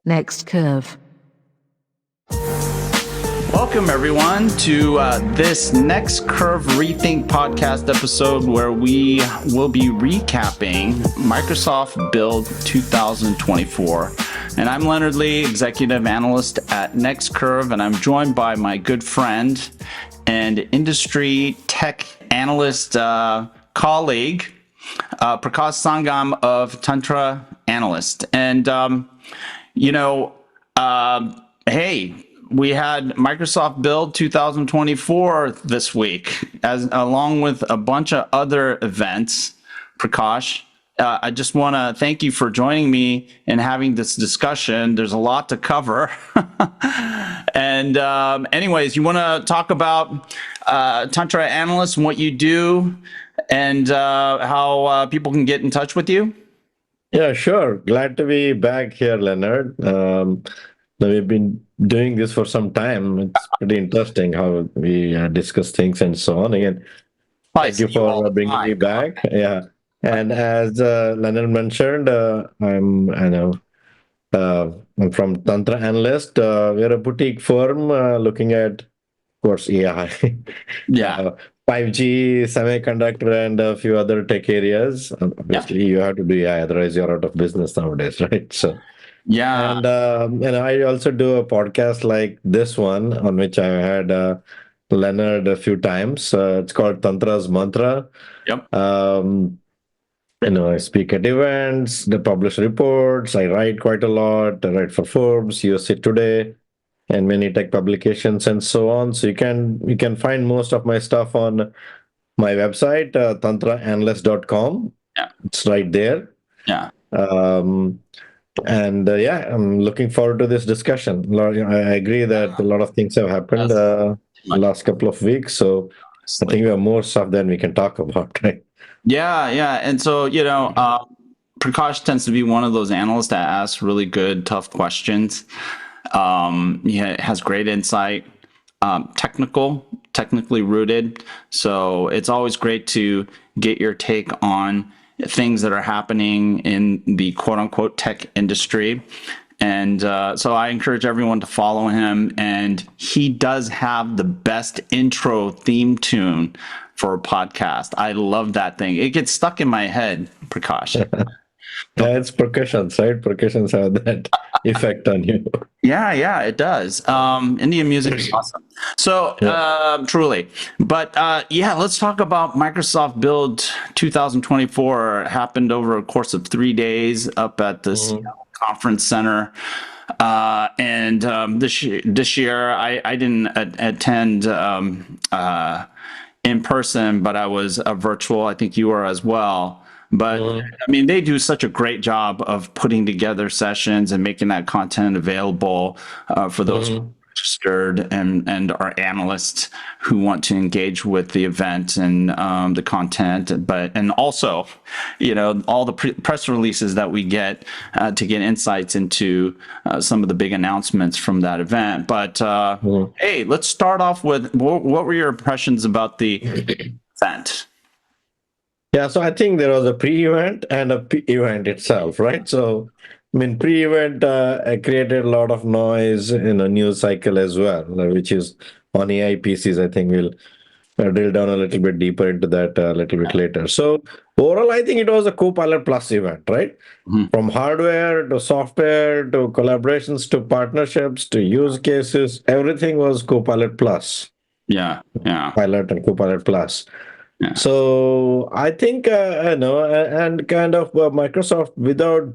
Next curve. Welcome, everyone, to this Next Curve Rethink podcast episode where we will be recapping Microsoft Build 2024. And I'm Leonard Lee, Executive Analyst at Next Curve, and I'm joined by my good friend and industry tech analyst colleague, Prakash Sangam of Tantra Analyst. And, hey, we had Microsoft Build 2024 this week, along with a bunch of other events. Prakash, I just want to thank you for joining me and having this discussion. There's a lot to cover. And anyways, you want to talk about Tantra Analyst and what you do and how people can get in touch with you? Yeah, sure. Glad to be back here, Leonard. We've been doing this for some time. It's pretty interesting how we discuss things and so on. Again, thank you for bringing me back. Yeah, and as Leonard mentioned, I'm from Tantra Analyst. We're a boutique firm looking at, of course, AI, Yeah. 5G, semiconductor, and a few other tech areas. Obviously, you have to do AI, otherwise you're out of business nowadays, right? So. Yeah. And I also do a podcast like this one, on which I had Leonard a few times. It's called Tantra's Mantra. Yep. I speak at events, they publish reports, I write quite a lot. I write for Forbes, USA Today, and many tech publications and so on. So you can find most of my stuff on my website, tantraanalyst.com. Yeah. It's right there. Yeah. I'm looking forward to this discussion. I agree that a lot of things have happened the last couple of weeks, so I think we have more stuff than we can talk about, right? Yeah. And so, Prakash tends to be one of those analysts that asks really good, tough questions. He has great insight, technically rooted. So it's always great to get your take on things that are happening in the quote unquote tech industry. And so I encourage everyone to follow him. And he does have the best intro theme tune for a podcast. I love that thing. It gets stuck in my head, Prakash. Yeah, it's percussions, right? Percussions have that effect on you. Yeah, it does. Indian music is awesome. So, truly. But let's talk about Microsoft Build 2024. It happened over a course of 3 days up at the Seattle Conference Center. And this year, I didn't attend in person, but I was virtual. I think you were as well. But I mean, they do such a great job of putting together sessions and making that content available for those who are registered and are analysts who want to engage with the event and the content. And also, all the press releases that we get to get insights into some of the big announcements from that event. But hey, let's start off with what were your impressions about the event? Yeah, so I think there was a pre-event and a event itself, right? So, I mean, pre-event created a lot of noise in a news cycle as well, which is on AI PCs. I think we'll drill down a little bit deeper into that a little bit later. So, overall, I think it was a Copilot Plus event, right? From hardware to software to collaborations to partnerships to use cases, everything was Copilot Plus. Yeah. Pilot and Copilot Plus. Yeah. So I think and kind of Microsoft without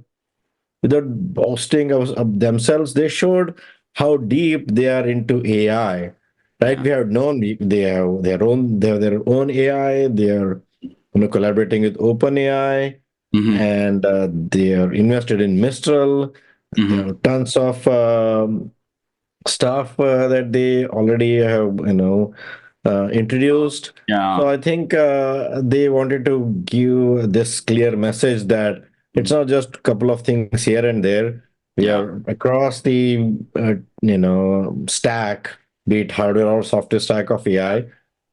boasting of themselves, they showed how deep they are into AI. Right? We have known they have their own AI. They are collaborating with OpenAI, and they are invested in Mistral. There are tons of stuff that they already have introduced. So I think they wanted to give this clear message that it's not just a couple of things here and there. We are across the stack, be it hardware or software stack of AI,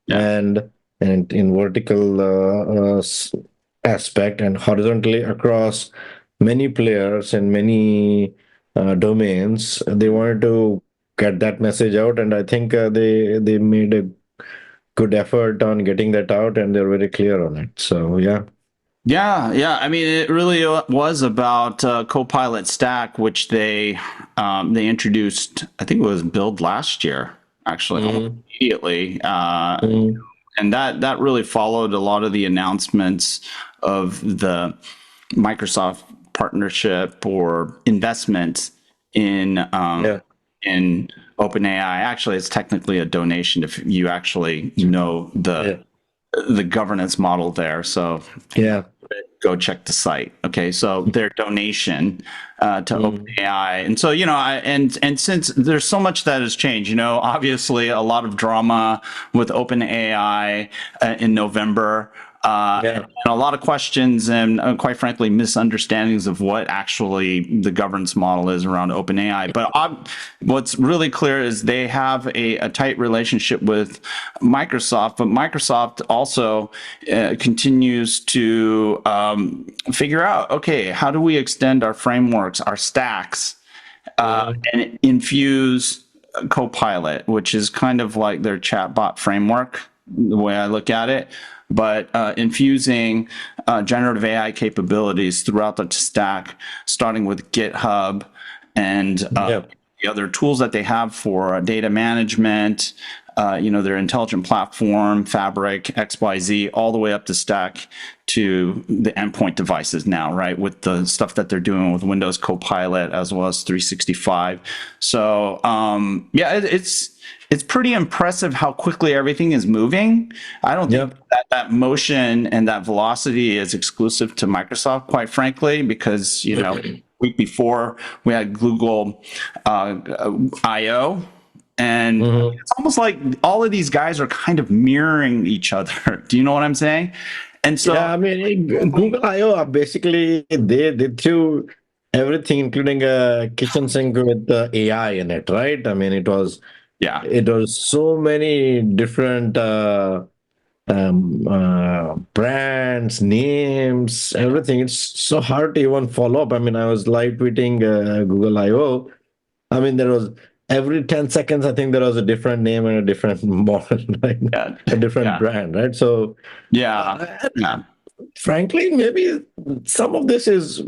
and in vertical aspect and horizontally across many players and many domains. They wanted to get that message out, and I think they made a good effort on getting that out, and they're very clear on it. So yeah. Yeah. I mean, it really was about Copilot Stack, which they introduced. I think it was build last year, actually, almost immediately. And that really followed a lot of the announcements of the Microsoft partnership or investment in OpenAI. Actually, it's technically a donation if you actually know the governance model there. So Yeah. go check the site. Okay, so their donation to OpenAI, and so and since there's so much that has changed, obviously a lot of drama with OpenAI in November. And a lot of questions and quite frankly misunderstandings of what actually the governance model is around OpenAI. But what's really clear is they have a tight relationship with Microsoft, but Microsoft also continues to figure out, okay, how do we extend our frameworks, our stacks, and infuse Copilot, which is kind of like their chatbot framework, the way I look at it, but infusing generative AI capabilities throughout the stack, starting with GitHub and the other tools that they have for data management, their intelligent platform, Fabric, XYZ, all the way up the stack to the endpoint devices now, right? With the stuff that they're doing with Windows Copilot as well as 365. So it's pretty impressive how quickly everything is moving. I don't think that motion and that velocity is exclusive to Microsoft, quite frankly, because week before we had Google I/O. And it's almost like all of these guys are kind of mirroring each other. Do you know what I'm saying? And so, I mean, Google I/O basically they threw everything, including a kitchen sink with AI in it, right? I mean, it was so many different brands, names, everything. It's so hard to even follow up. I mean, I was live tweeting Google I/O. I mean, there was every 10 seconds, I think there was a different name and a different model, right? A different brand, right? So, frankly, maybe some of this is,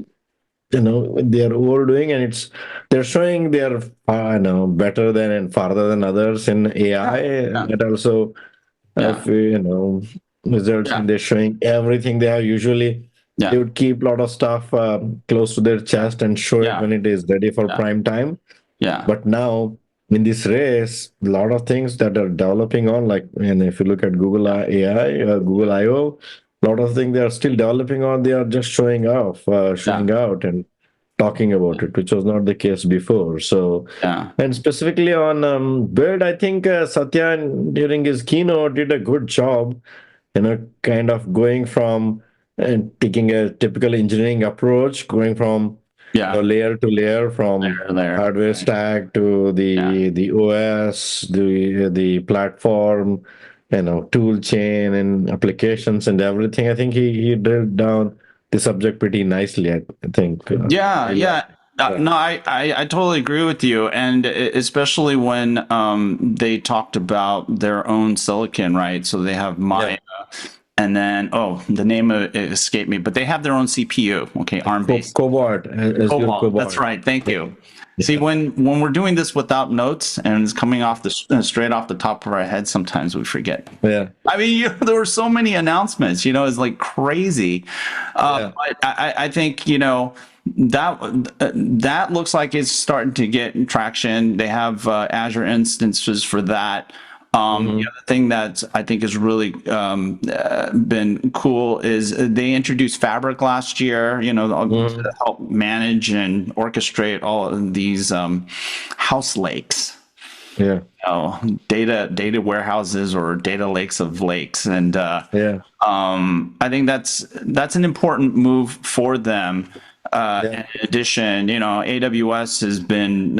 they're overdoing, and they're showing they're better than and farther than others in AI. And also, results, and they're showing everything they have. Usually, they would keep a lot of stuff close to their chest and show it when it is ready for prime time. But now in this race, a lot of things that are developing on, and if you look at Google AI, Google I/O, a lot of things they are still developing on, they are just showing out and talking about it, which was not the case before. So, and specifically on build, I think Satya during his keynote did a good job, kind of going from and taking a typical engineering approach, going from layer to layer, from hardware stack to the OS, the platform, tool chain and applications and everything. I think he drilled down the subject pretty nicely, I think. No, I totally agree with you, and especially when they talked about their own silicon, right? So they have Maya. And then, the name of it escaped me, but they have their own CPU. Okay, ARM-based. Cobalt. That's right. Thank you. See, when we're doing this without notes and it's coming off straight off the top of our head, sometimes we forget. I mean, there were so many announcements. It's like crazy. But I think that looks like it's starting to get traction. They have Azure instances for that. The other thing that I think has really been cool is they introduced Fabric last year, to help manage and orchestrate all of these house lakes. Data warehouses or data lakes of lakes. And I think that's an important move for them. In addition, AWS has been,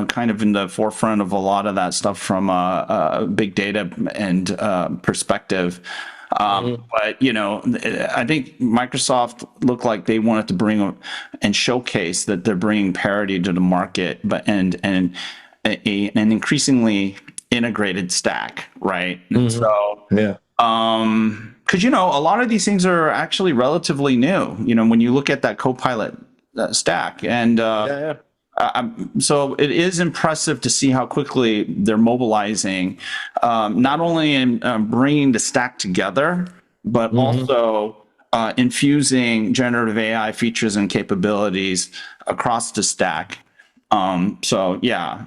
kind of in the forefront of a lot of that stuff from a big data and perspective. But I think Microsoft looked like they wanted to bring and showcase that they're bringing parity to the market, but and an increasingly integrated stack, right? And so, Yeah. because a lot of these things are actually relatively new. When you look at that Copilot stack, and Yeah. so it is impressive to see how quickly they're mobilizing, not only in bringing the stack together, but also infusing generative AI features and capabilities across the stack. So yeah,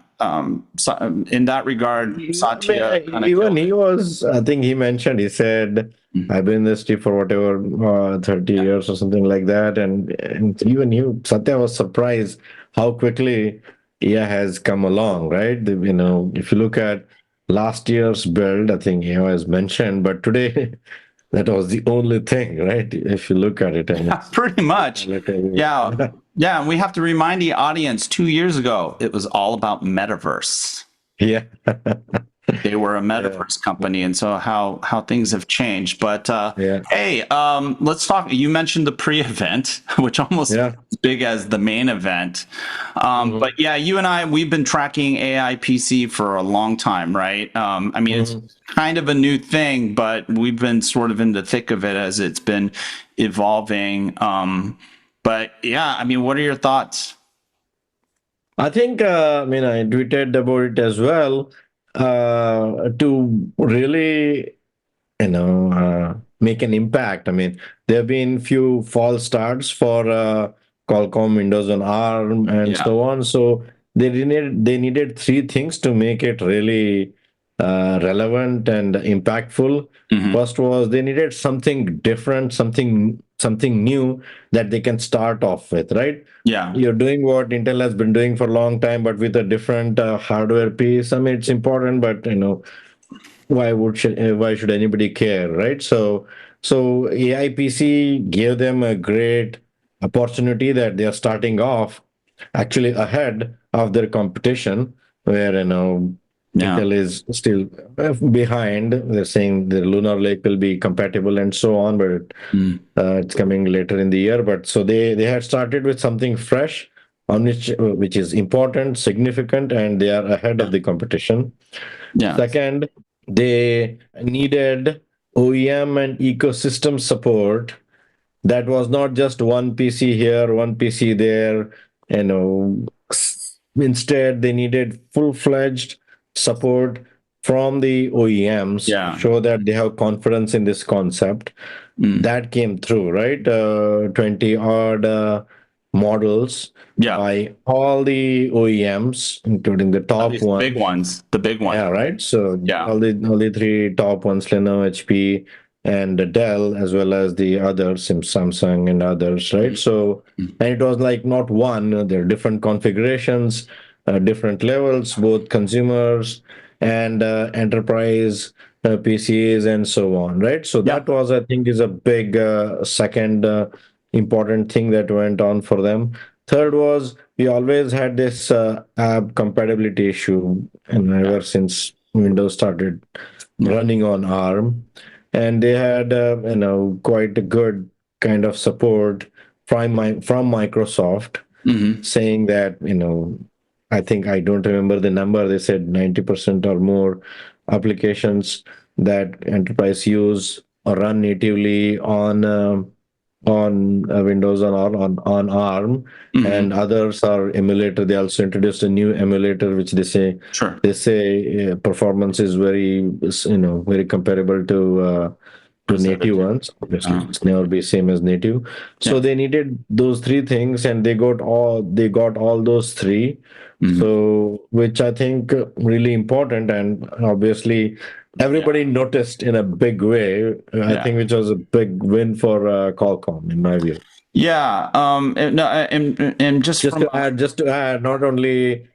so in that regard, Satya kind of Even killed he it. was, I think he mentioned, he said, I've been in this industry for whatever, 30 years or something like that. And even you, Satya was surprised how quickly AI has come along, right? If you look at last year's build, I think AI was mentioned, but today that was the only thing, right? If you look at it, and it's Pretty much. relatively, Yeah. Yeah. And we have to remind the audience 2 years ago, it was all about metaverse. yeah. They were a Yeah. metaverse company. And so how things have changed. But Yeah. hey, let's talk. You mentioned the pre-event, which almost Yeah. as big as the main event. But yeah, you and I, we've been tracking AI PC for a long time, right? I mean, it's kind of a new thing, but we've been sort of in the thick of it as it's been evolving. But yeah, I mean, what are your thoughts? I think, I tweeted about it as well. To really, make an impact. I mean, there have been few false starts for Qualcomm, Windows on ARM, and Yeah. so on. So they needed three things to make it really relevant and impactful. First was they needed something different, something new that they can start off with, right? Yeah. You're doing what Intel has been doing for a long time, but with a different hardware piece. I mean, it's important, but why should anybody care, right? So AIPC gave them a great opportunity that they are starting off actually ahead of their competition, where Yeah. Intel is still behind. They're saying the Lunar Lake will be compatible and so on, but it's coming later in the year. But so they had started with something fresh, on which is important, significant, and they are ahead of the competition. Yeah. Second, they needed OEM and ecosystem support. That was not just one PC here, one PC there. You know, Instead, they needed full-fledged support from the OEMs to Yeah. show that they have confidence in this concept. That came through, right? 20 odd models Yeah. by all the OEMs, including the At top least the one. big ones, the big ones. Yeah, right. So Yeah. all the three top ones, Lenovo, HP, and Dell, as well as the others, Samsung and others, right? So, and it was like not one, there are different configurations, different levels, both consumers and enterprise PCs and so on, right? So Yeah. that was, I think, is a big second important thing that went on for them. Third was we always had this app compatibility issue, and ever since Windows started running on ARM, and they had quite a good kind of support from Microsoft, saying that I think I don't remember the number. They said 90% or more applications that enterprise use or run natively on Windows on ARM, and others are emulator. They also introduced a new emulator, which Sure. they say performance is very comparable to native ones. Obviously, it's never be same as native. So they needed those three things, and they got all those three. So, which I think really important, and obviously everybody noticed in a big way. I think which was a big win for Qualcomm, in my view. Yeah. No, and just Just from to add, not only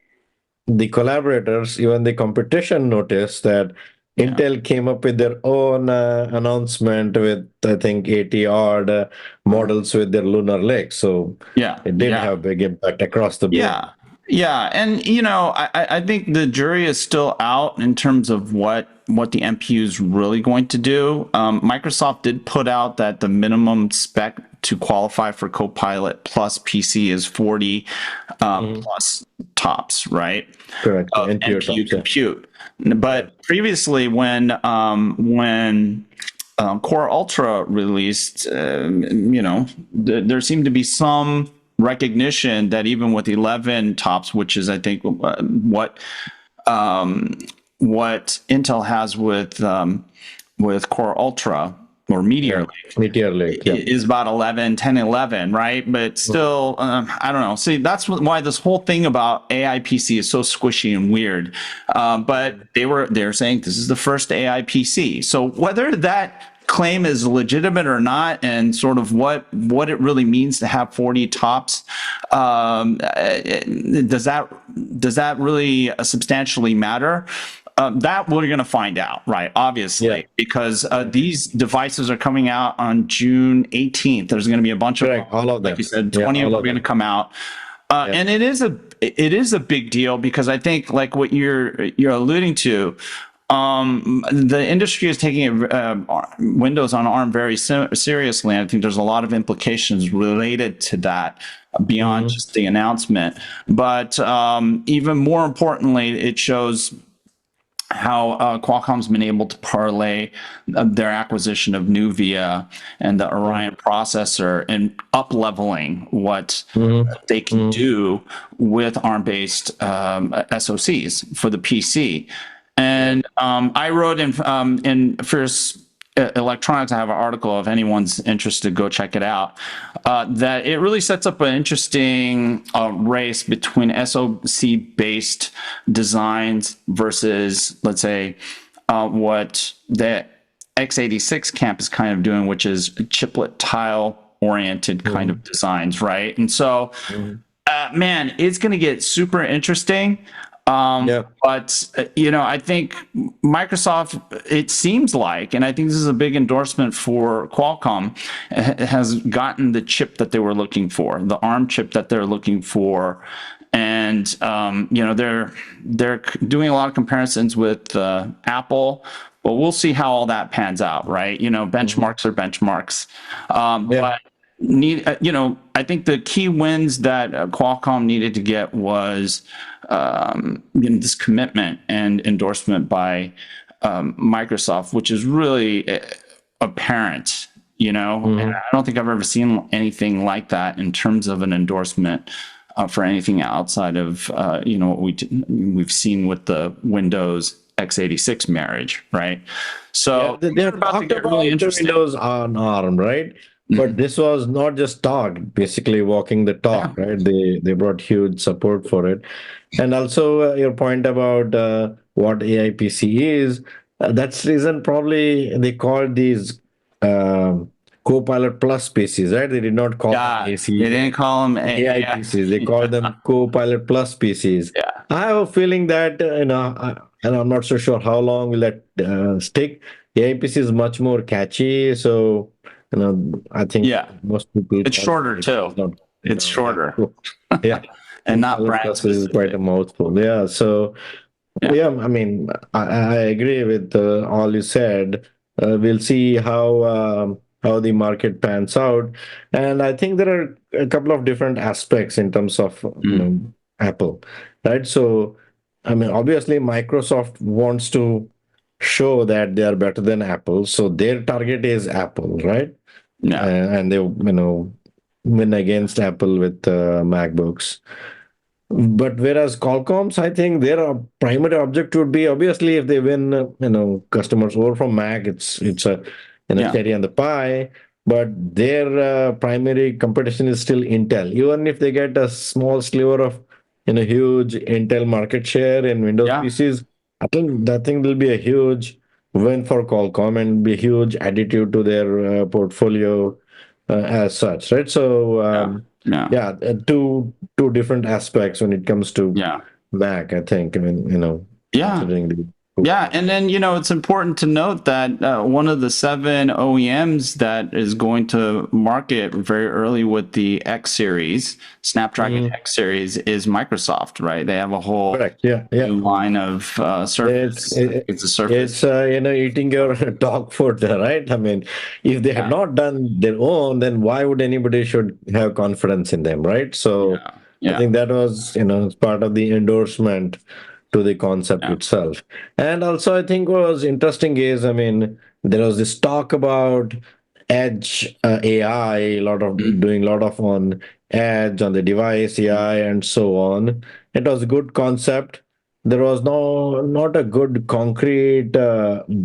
the collaborators, even the competition noticed that Intel came up with their own announcement with, I think, 80 odd models with their Lunar Lake. So it did have a big impact across the board. Yeah. Yeah. And, I think the jury is still out in terms of what the NPU is really going to do. Microsoft did put out that the minimum spec to qualify for Copilot Plus PC is 40 plus tops, right? Correct. Of NPU NPU tops, yeah. compute. But previously, when Core Ultra released, there seemed to be some recognition that even with 11 tops, which is I think what Intel has with Core Ultra or Meteor Lake, Meteor Lake, yeah. is about 11, 10, 11, right? But still, I don't know. See, that's why this whole thing about AI PC is so squishy and weird. But they're saying this is the first AI PC. So whether that claim is legitimate or not, and sort of what it really means to have 40 tops, does that really substantially matter? That we're going to find out, right? Obviously, because these devices are coming out on June 18th. There's going to be a bunch of, all of them. Like you said, 20 are going to come out. And it is a big deal because I think, like what you're alluding to, the industry is taking Windows on ARM very seriously. And I think there's a lot of implications related to that beyond just the announcement. But even more importantly, it shows how Qualcomm's been able to parlay their acquisition of Nvidia and the Orion processor and up-leveling what they can do with ARM-based SoCs for the PC. And I wrote in Fierce Electronics, I have an article, if anyone's interested, go check it out, that it really sets up an interesting race between SoC-based designs versus, let's say, what the x86 camp is kind of doing, which is chiplet tile-oriented kind of designs, right? And so, man, it's going to get super interesting. But I think Microsoft, it seems like, and I think this is a big endorsement for Qualcomm, has gotten the chip that they were looking for, the ARM chip that they're looking for. And they're doing a lot of comparisons with Apple, but we'll see how all that pans out, right? Benchmarks are benchmarks. But I think the key wins that Qualcomm needed to get was this commitment and endorsement by Microsoft, which is really apparent. And I don't think I've ever seen anything like that in terms of an endorsement for anything outside of what we've seen with the Windows x86 marriage, right? So they're about to get really interesting. Windows on ARM, right? But this was not just talk, basically walking the talk, right? They brought huge support for it. And also your point about what AI PC is, that's the reason probably they called these Copilot Plus PCs, right? They did not call them AC. They didn't call them AI PCs. They called them Copilot Plus PCs. Yeah. I have a feeling that, and I'm not so sure how long will that stick. AI PC is much more catchy, so I think most people. It's shorter too. It's shorter. Yeah. And not brand is quite a mouthful. Yeah. So, I mean, I agree with all you said. We'll see how the market pans out, and I think there are a couple of different aspects in terms of Apple, right? So, I mean, obviously, Microsoft wants to show that they are better than Apple, so their target is Apple, right? Yeah. And they win against Apple with MacBooks. But whereas Qualcomm's, I think their primary object would be, obviously, if they win, customers over from Mac, it's a cherry on the pie. But their primary competition is still Intel. Even if they get a small sliver of huge Intel market share in Windows PCs, I think that thing will be a huge win for Qualcomm and be a huge additive to their portfolio as such, right? So, two different aspects when it comes to Mac, I think. I mean, considering Yeah, and then it's important to note that one of the 7 OEMs that is going to market very early with the X series, Snapdragon X series, is Microsoft, right? They have a whole Correct. Yeah. Yeah. new line of It's Surface. It's a Surface. it's eating your dog food, right? I mean, if they had Yeah, not done their own, then why would anybody should have confidence in them, right? So yeah, I yeah, think that was part of the endorsement to the concept yeah, itself. And also, I think what was interesting is, I mean, there was this talk about edge AI, mm, doing a lot of on edge on the device mm, AI and so on. It was a good concept. There was not a good concrete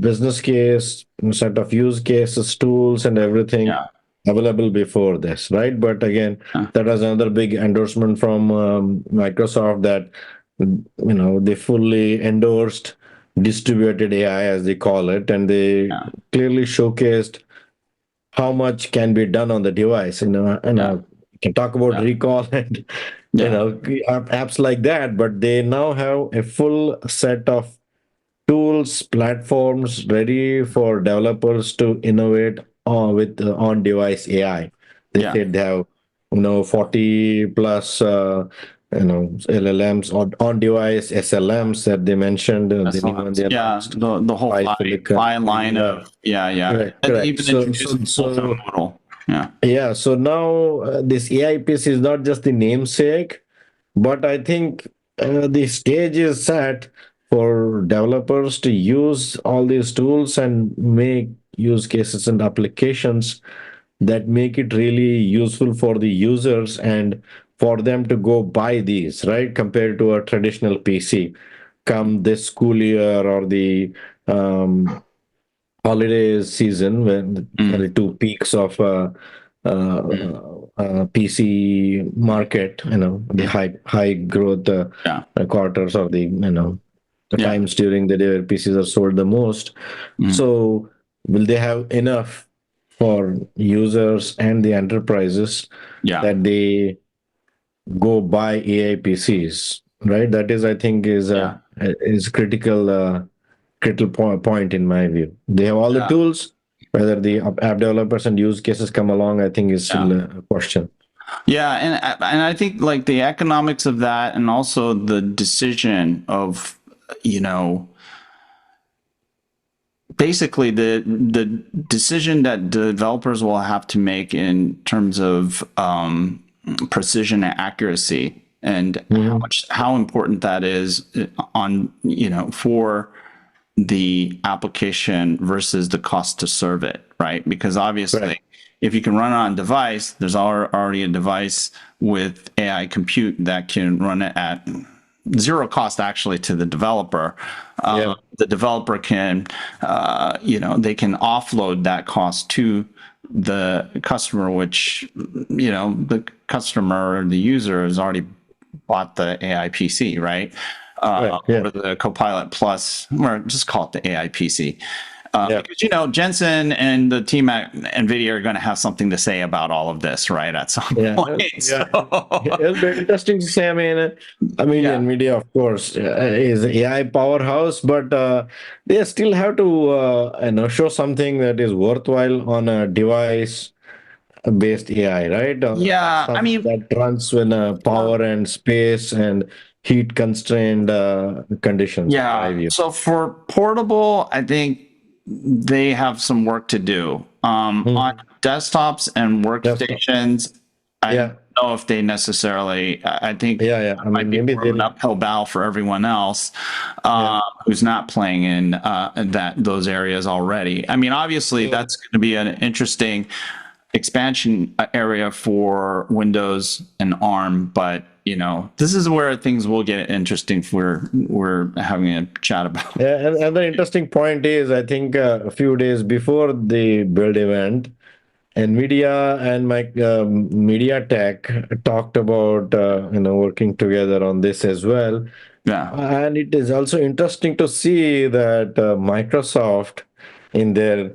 business case, set of use cases, tools, and everything yeah, available before this, right? But again, yeah, that was another big endorsement from Microsoft that they fully endorsed distributed AI, as they call it, and they yeah, clearly showcased how much can be done on the device. yeah, You can talk about yeah, recall and yeah, apps like that, but they now have a full set of tools, platforms ready for developers to innovate with on-device AI. They yeah. said they have 40 plus LLMs or on-device SLMs that they mentioned. The new one SLMs. they Yeah, announced, the whole by fly Silicon. line Yeah, of yeah, correct, and they correct. even So introduced so so multimodal. Yeah, yeah. So now this AI piece is not just the namesake, but I think the stage is set for developers to use all these tools and make use cases and applications that make it really useful for the users and for them to go buy these, right? Compared to a traditional PC. Come this school year or the um, holiday season, when mm, the two peaks of mm, PC market, the mm, high growth yeah, quarters of the yeah, times during the day where PCs are sold the most. mm, So will they have enough for users and the enterprises yeah, that they go buy AI PCs, right? That is, I think, yeah, is critical. Critical point in my view. They have all the yeah, tools. Whether the app developers and use cases come along, I think is yeah. still a question. Yeah, and I think like the economics of that, and also the decision of you know basically the decision that developers will have to make in terms of precision and accuracy, and Hmm. how important that is on for the application versus the cost to serve it, right? Because Correct. obviously, if you can run it on device, there's already a device with AI compute that can run it at zero cost actually to the developer. Yeah. The developer can, they can offload that cost to the customer, which, the customer or the user has already bought the AI PC, right? Correct. Yeah. Or the Copilot Plus, or just call it the AI PC. Yeah. Because Jensen and the team at Nvidia are going to have something to say about all of this, right? At some Yeah. point. Yeah. So, It'll be interesting to say. I mean, yeah, Nvidia, of course, is AI powerhouse, but they still have to, show something that is worthwhile on a device based AI, right? yeah. I Something mean, that runs in yeah, power and space and heat constrained conditions, in my yeah. view. So for portable, I think they have some work to do. On Mhm. desktops and Desktop. workstations, I don't Yeah, know if they necessarily. I think yeah, yeah. that I might mean, be maybe more of an they'll. uphill battle for everyone else Yeah. who's not playing in those areas already. I mean, obviously, So, that's going to be an interesting expansion area for Windows and ARM, but this is where things will get interesting if we're having a chat about. yeah, and the interesting point is, I think a few days before the build event, Nvidia and my MediaTek talked about working together on this as well. Yeah. And it is also interesting to see that Microsoft, in their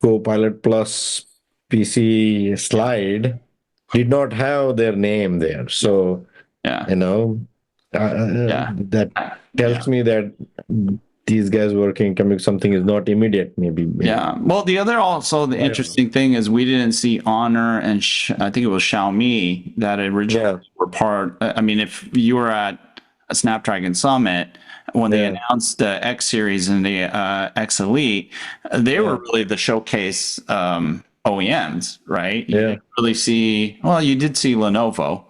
Copilot Plus PC Yeah. slide, did not have their name there. So, Yeah. you know, Yeah. that Yeah. tells me that these guys working, coming, something is not immediate, maybe. Yeah. Well, the interesting thing is we didn't see Honor and I think it was Xiaomi that originally were part. I mean, if you were at a Snapdragon Summit when they announced the X series and the X Elite, they were really the showcase OEMs, right? You didn't really see. Well, you did see Lenovo.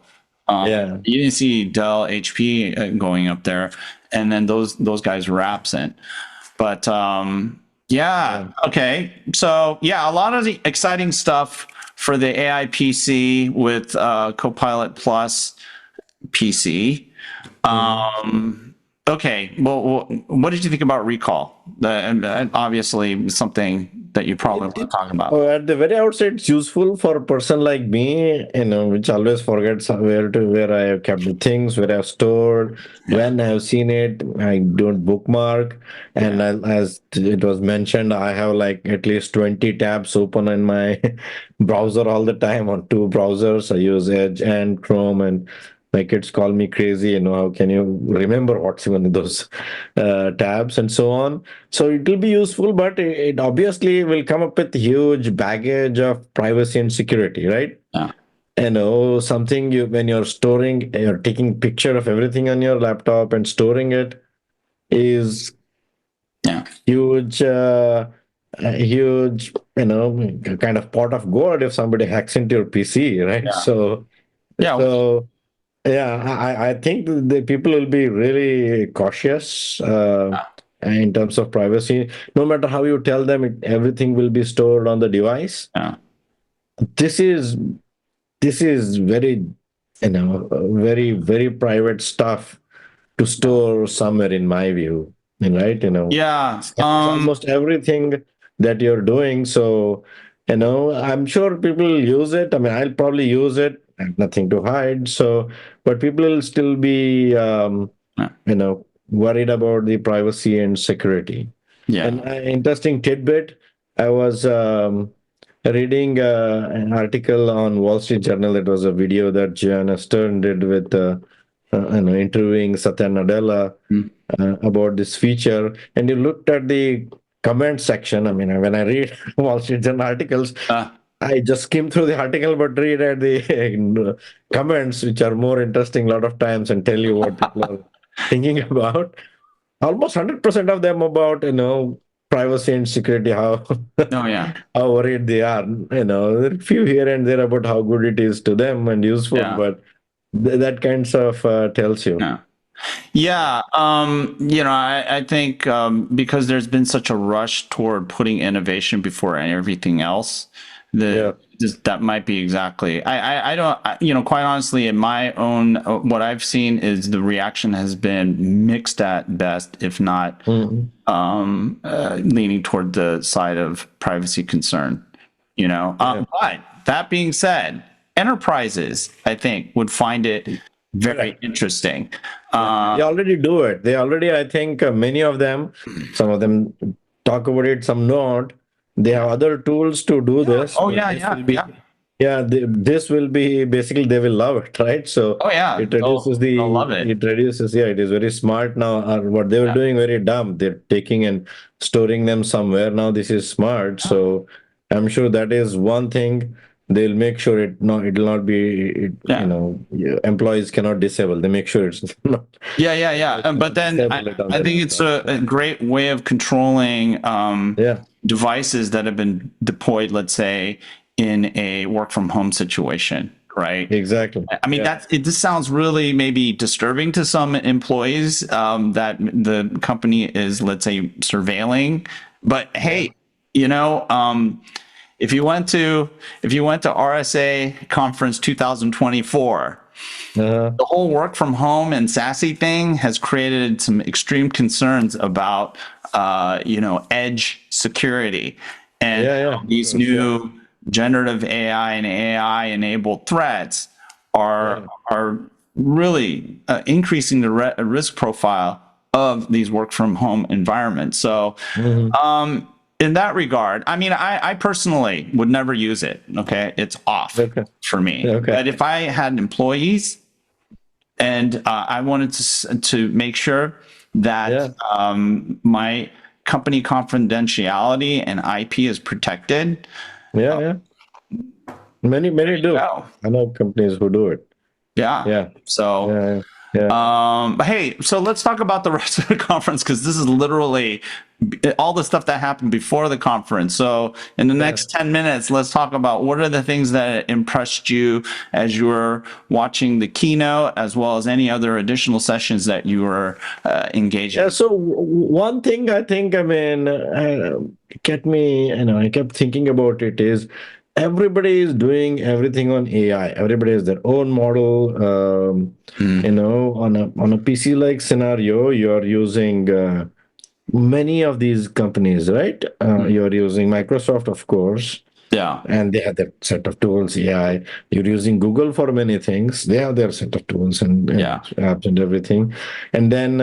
You didn't see Dell, HP going up there, and then those guys were absent. But okay. So a lot of the exciting stuff for the AI PC with Copilot Plus PC. Okay. Well, what did you think about recall? Obviously, something that you probably want to talk about. At the very outset, it's useful for a person like me, which always forgets where I have kept the things, where I have stored, when I have seen it. I don't bookmark, and as it was mentioned, I have like at least 20 tabs open in my browser all the time on 2 browsers. I use Edge and Chrome, and my kids call me crazy, how can you remember what's even in those tabs and so on. So it will be useful, but it obviously will come up with huge baggage of privacy and security, right? Something when you're taking picture of everything on your laptop and storing it is huge, huge, kind of pot of gold if somebody hacks into your PC, right? I think the people will be really cautious in terms of privacy. No matter how you tell them, everything will be stored on the device. This is very, very, very private stuff to store somewhere, in my view. Right? Almost everything that you're doing. So, I'm sure people use it. I mean, I'll probably use it. I have nothing to hide. So, but people will still be, worried about the privacy and security. And an interesting tidbit, I was reading an article on Wall Street Journal. It was a video that Joanna Stern did with interviewing Satya Nadella about this feature. And you looked at the comment section. I mean, when I read Wall Street Journal articles, I just skim through the article, but read at the comments, which are more interesting a lot of times and tell you what people are thinking about. Almost 100% of them about, privacy and security, how how worried they are. There are a few here and there about how good it is to them and useful, but that kinds of tells you. I think because there's been such a rush toward putting innovation before everything else, that might be exactly. I don't, quite honestly, in my own, what I've seen is the reaction has been mixed at best, if not leaning toward the side of privacy concern, but that being said, enterprises, I think, would find it very interesting. They already do it. I think many of them, some of them talk about it, some not. They have other tools to do this. This will be basically, they will love it, right? So it reduces they'll love it. It reduces, it is very smart now. What they were doing very dumb. They're taking and storing them somewhere. Now this is smart. So I'm sure that is one thing. They'll make sure it will not be, employees cannot disable. They make sure it's not. But then I think it's a great way of controlling devices that have been deployed, let's say, in a work from home situation, right? Exactly. I mean, this sounds really maybe disturbing to some employees that the company is, let's say, surveilling. But hey, if you went to RSA conference 2024, the whole work from home and SASE thing has created some extreme concerns about edge security and these new generative AI and AI enabled threats are really increasing the risk profile of these work from home environments. So in that regard, I mean, I personally would never use it. Okay, it's off for me. But if I had employees and I wanted to make sure that my company confidentiality and IP is protected. Yeah. Many do. Oh, I know companies who do it. yeah. Yeah. So, Yeah. but hey, so let's talk about the rest of the conference, because this is literally all the stuff that happened before the conference. So in the next 10 minutes, let's talk about what are the things that impressed you as you were watching the keynote, as well as any other additional sessions that you were engaging. Yeah. So one thing I think, I mean, I kept thinking about it is everybody is doing everything on AI. Everybody has their own model. On a PC like scenario, you're using many of these companies, right? You're using Microsoft, of course. Yeah. And they have their set of tools. AI. You're using Google for many things. They have their set of tools and apps and everything. And then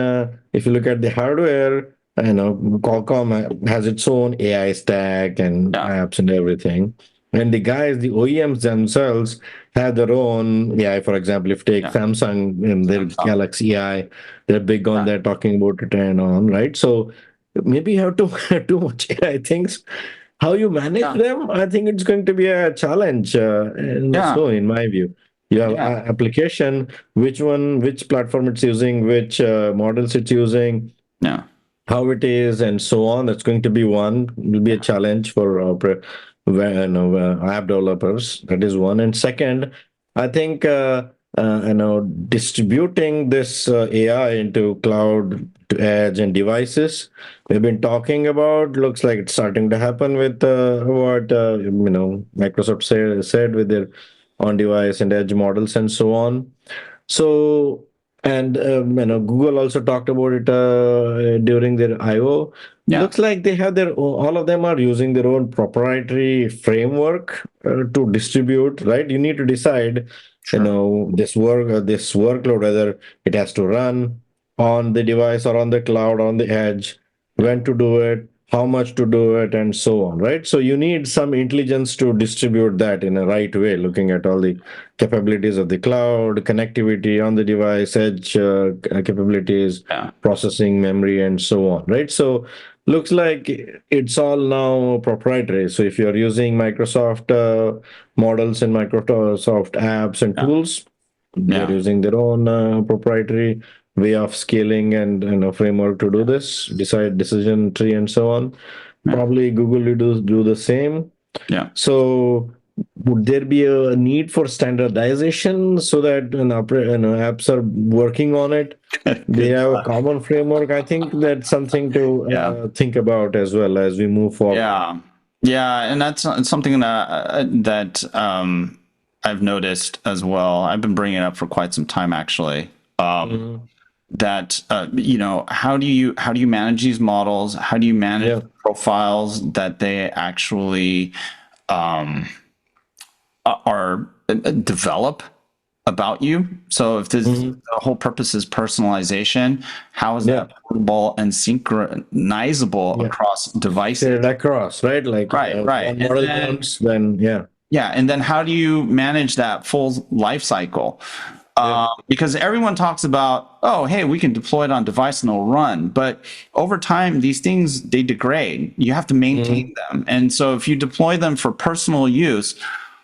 if you look at the hardware, Qualcomm has its own AI stack and apps and everything. And the OEMs themselves have their own AI. For example, if you take Samsung and their Galaxy AI, they're big on that, talking about it and on, right? So maybe you have too much AI things. How you manage them, I think it's going to be a challenge. So, in my view, you have application, which platform it's using, which models it's using, how it is, and so on. That's going to be will be a challenge for app developers. That is one. And second, I think distributing this AI into cloud, to edge, and devices. We've been talking about. Looks like it's starting to happen with what Microsoft said with their on-device and edge models and so on. So, and Google also talked about it during their I/O. Looks like they have all of them are using their own proprietary framework to distribute. Right? You need to decide, this workload, whether it has to run on the device or on the cloud or on the edge, when to do it, how much to do it, and so on, right? So you need some intelligence to distribute that in a right way, looking at all the capabilities of the cloud, connectivity on the device, edge capabilities, processing memory, and so on, right? So looks like it's all now proprietary. So if you're using Microsoft models and Microsoft apps and tools, they're using their own proprietary way of scaling and a framework to do this, decision tree and so on. Probably Google will do the same. So would there be a need for standardization so that apps are working on it? They have a common framework. I think that's something to think about as well as we move forward. And that's something that I've noticed as well. I've been bringing it up for quite some time, actually. That how do you manage these models? How do you manage profiles that they actually are develop about you? So if the whole purpose is personalization, how is that portable and synchronizable across devices? Across, right? Like right. And then how do you manage that full life cycle? Because everyone talks about, oh, hey, we can deploy it on device and it'll run. But over time, these things, they degrade. You have to maintain them. And so if you deploy them for personal use,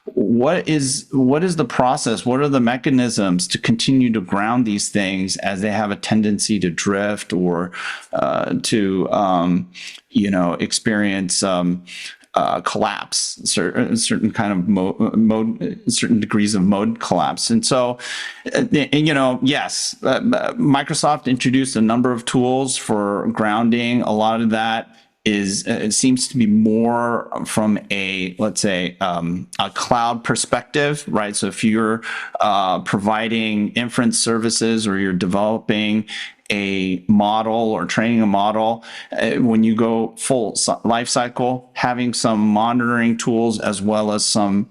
what is the process? What are the mechanisms to continue to ground these things as they have a tendency to drift or to experience collapse, certain kind of mode, certain degrees of mode collapse. And so, Microsoft introduced a number of tools for grounding. A lot of that it seems to be more from a, let's say, a cloud perspective, right? So if you're providing inference services or you're developing a model or training a model, when you go full life cycle, having some monitoring tools as well as some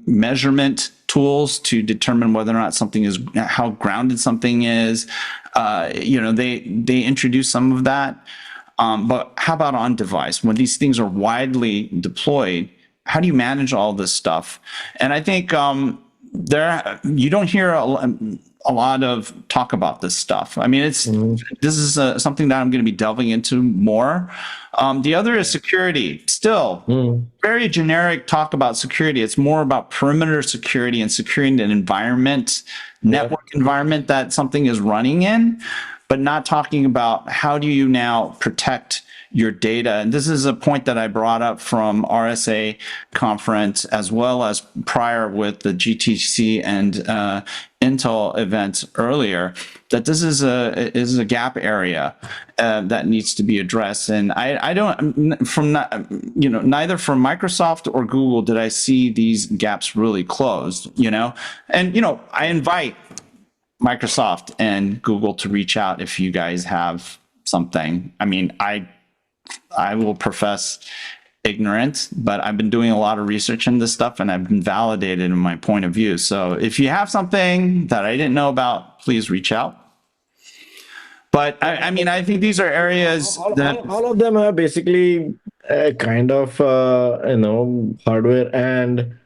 measurement tools to determine whether or not something is, how grounded something is. They introduce some of that. But how about on device? When these things are widely deployed, how do you manage all this stuff? And I think you don't hear a lot of talk about this stuff. I mean, this is something that I'm going to be delving into more. The other is security. Still, very generic talk about security. It's more about perimeter security and securing an environment, network environment that something is running in, but not talking about how do you now protect your data. And this is a point that I brought up from RSA conference, as well as prior with the GTC and Intel events earlier, that this is a gap area that needs to be addressed. And I don't, from neither from Microsoft or Google did I see these gaps really closed. And I invite Microsoft and Google to reach out if you guys have something. I mean, I will profess ignorance, but I've been doing a lot of research in this stuff and I've been validated in my point of view. So if you have something that I didn't know about, please reach out. But I mean, I think these are areas that all of them are basically a kind of hardware and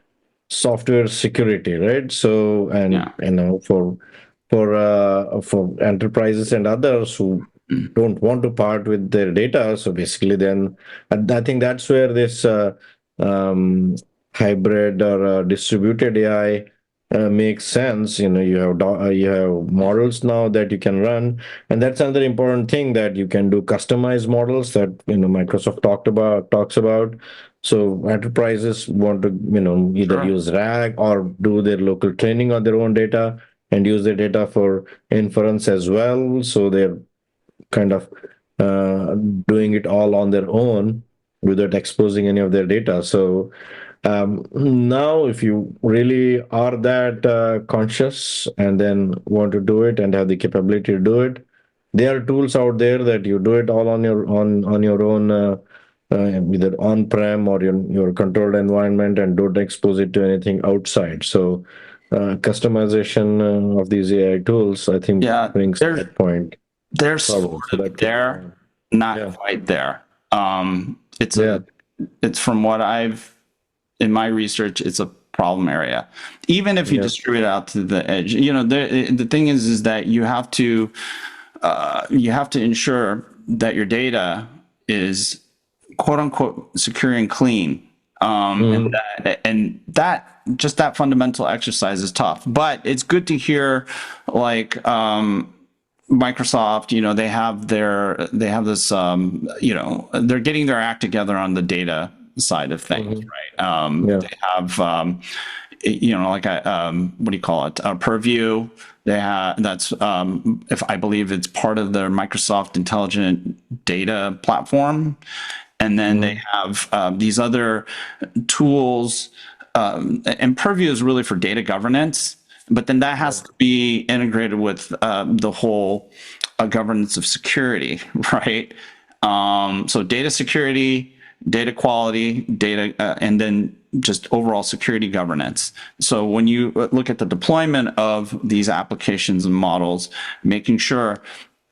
software security, right? So for enterprises and others who don't want to part with their data, so basically then I think that's where this hybrid or distributed AI makes sense. You have models now that you can run, and that's another important thing, that you can do customized models that Microsoft talks about. So enterprises want to either use RAG or do their local training on their own data and use their data for inference as well. So they're kind of doing it all on their own without exposing any of their data. So now, if you really are that conscious and then want to do it and have the capability to do it, there are tools out there that you do it all on your own, either on-prem or your controlled environment, and don't expose it to anything outside. So customization of these AI tools, I think, brings that point. They're sort of there, not quite there. It's from what in my research, it's a problem area. Even if you distribute out to the edge, the thing is that you have to ensure that your data is quote unquote secure and clean. And that fundamental exercise is tough, but it's good to hear, like, Microsoft, they have this, they're getting their act together on the data side of things, right? They have, like what do you call it? Purview. They have, that's, if I believe it's part of their Microsoft Intelligent Data Platform. And then they have these other tools, and Purview is really for data governance. But then that has to be integrated with the whole governance of security, right? So data security, data quality, data, and then just overall security governance. So when you look at the deployment of these applications and models, making sure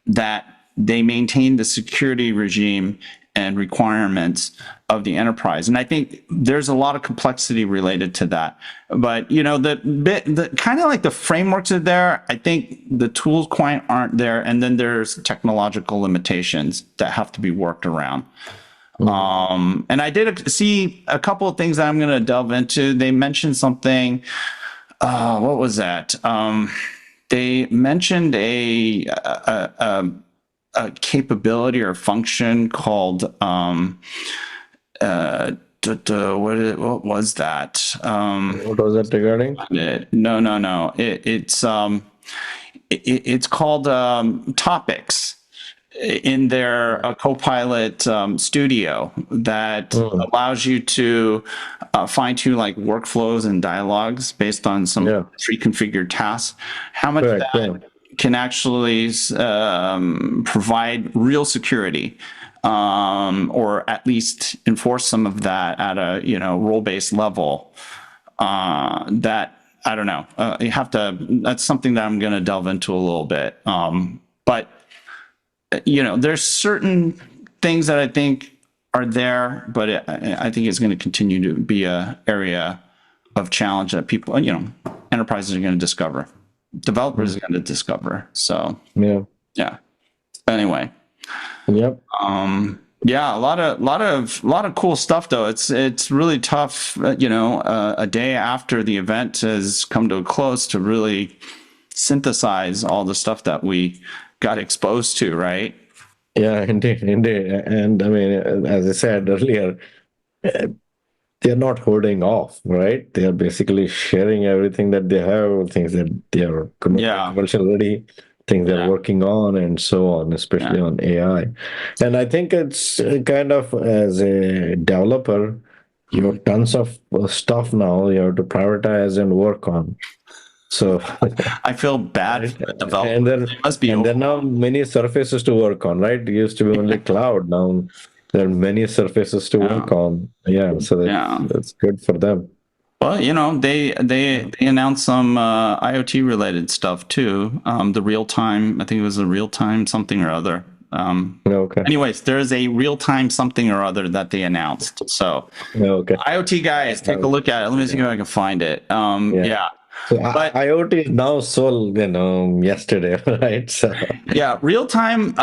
that they maintain the security regime and requirements of the enterprise. And I think there's a lot of complexity related to that. But, the kind of like the frameworks are there. I think the tools quite aren't there. And then there's technological limitations that have to be worked around. And I did see a couple of things that I'm going to delve into. They mentioned something, what was that? They mentioned a capability or function called what was that? What was that regarding? No. It's called topics in their Copilot studio that allows you to fine tune like workflows and dialogues based on some pre-configured tasks. How much that can actually provide real security, or at least enforce some of that at a role-based level. That I don't know. You have to. That's something that I'm going to delve into a little bit. But there's certain things that I think are there, but I think it's going to continue to be a area of challenge that people, enterprises are going to discover. developers are going to discover. So yeah. Anyway. Yep. Yeah, a lot of cool stuff though. It's really tough, a day after the event has come to a close to really synthesize all the stuff that we got exposed to, right? Yeah, indeed. And I mean, as I said earlier, they're not holding off, right? They are basically sharing everything that they have, things that they are commercial ready, things they're working on, and so on, especially on AI. And I think it's kind of, as a developer, you have tons of stuff now you have to prioritize and work on. So I feel bad for the developers. And there are now many surfaces to work on, right? It used to be only cloud. Now there are many surfaces to work on. Yeah, so that's good for them. Well, they announced some IoT related stuff too. The real time, I think it was a real time something or other. Anyways, there's a real time something or other that they announced. So IoT guys, take a look at it. Let me see if I can find it. So IoT is now sold, yesterday, right? So real time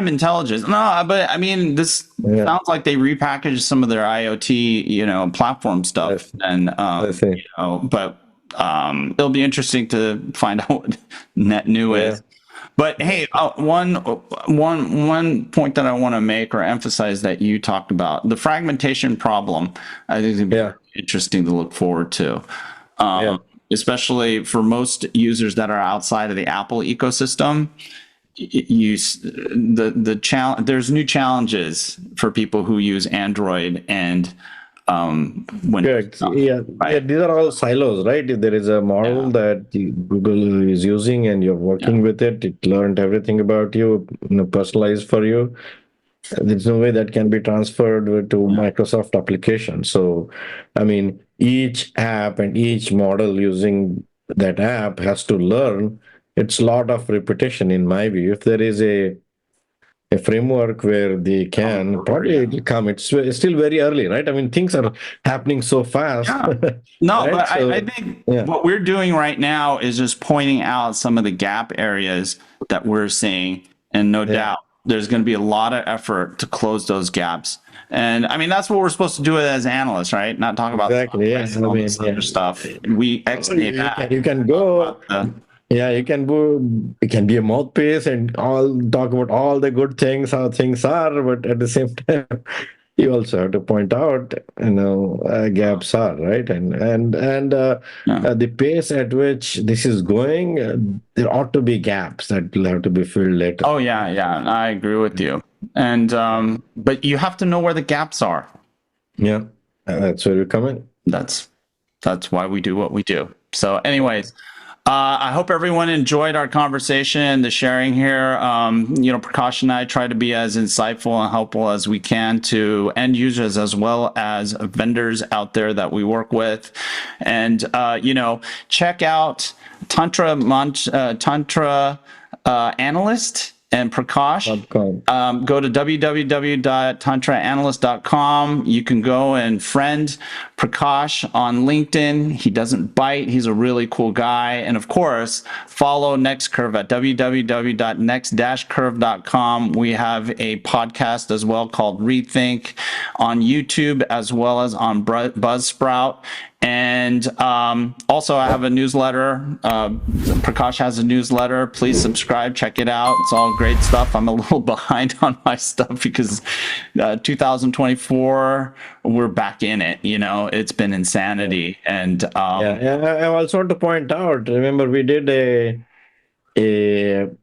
intelligence. No, but I mean, this sounds like they repackaged some of their IoT, platform stuff, and but it'll be interesting to find out what net new is. But hey, one point that I want to make or emphasize that you talked about, the fragmentation problem, I think is going to be interesting to look forward to. Especially for most users that are outside of the Apple ecosystem, there's new challenges for people who use Android and these are all silos, right? If there is a model that Google is using and you're working with it, it learned everything about you, personalized for you. There's no way that can be transferred to Microsoft application. So, I mean, each app and each model using that app has to learn. It's a lot of repetition, in my view. If there is a framework where they can, probably it will come. It's still very early, right? I mean, things are happening so fast. No, right? But I think what we're doing right now is just pointing out some of the gap areas that we're seeing, and no doubt there's going to be a lot of effort to close those gaps. And I mean, that's what we're supposed to do as analysts, right? Not talk about other stuff. We explain that. You can go. You can go. It can be a mouthpiece and all talk about all the good things, how things are, but at the same time, you also have to point out, gaps are, right, and the pace at which this is going, there ought to be gaps that will have to be filled later. Oh yeah, I agree with you. And but you have to know where the gaps are. Yeah, that's where we come in. That's why we do what we do. So, anyways. I hope everyone enjoyed our conversation, the sharing here. Prakash and I try to be as insightful and helpful as we can to end users as well as vendors out there that we work with. And, check out Tantra Analyst and Prakash. Go to www.tantraanalyst.com. You can go and friend Prakash on LinkedIn. He doesn't bite. He's a really cool guy. And of course, follow NextCurve at www.next-curve.com. We have a podcast as well called Rethink on YouTube as well as on Buzzsprout. And also, I have a newsletter. Prakash has a newsletter. Please subscribe. Check it out. It's all great stuff. I'm a little behind on my stuff because 2024, we're back in it. It's been insanity. And I also want to point out, remember, we did a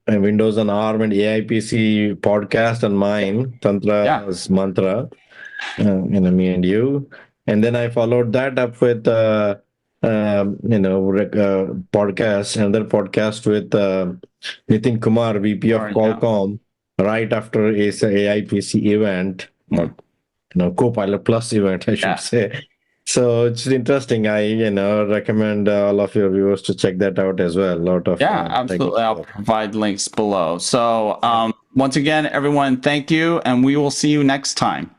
Windows on ARM and AI PC podcast on mine, Tantra's Mantra, me and you. And then I followed that up with, podcast, another podcast with Nitin Kumar, VP of Qualcomm, right after AI PC event, or Copilot Plus event, I should say. So it's interesting. I recommend all of your viewers to check that out as well. A lot of absolutely. I'll provide links below. So once again, everyone, thank you, and we will see you next time.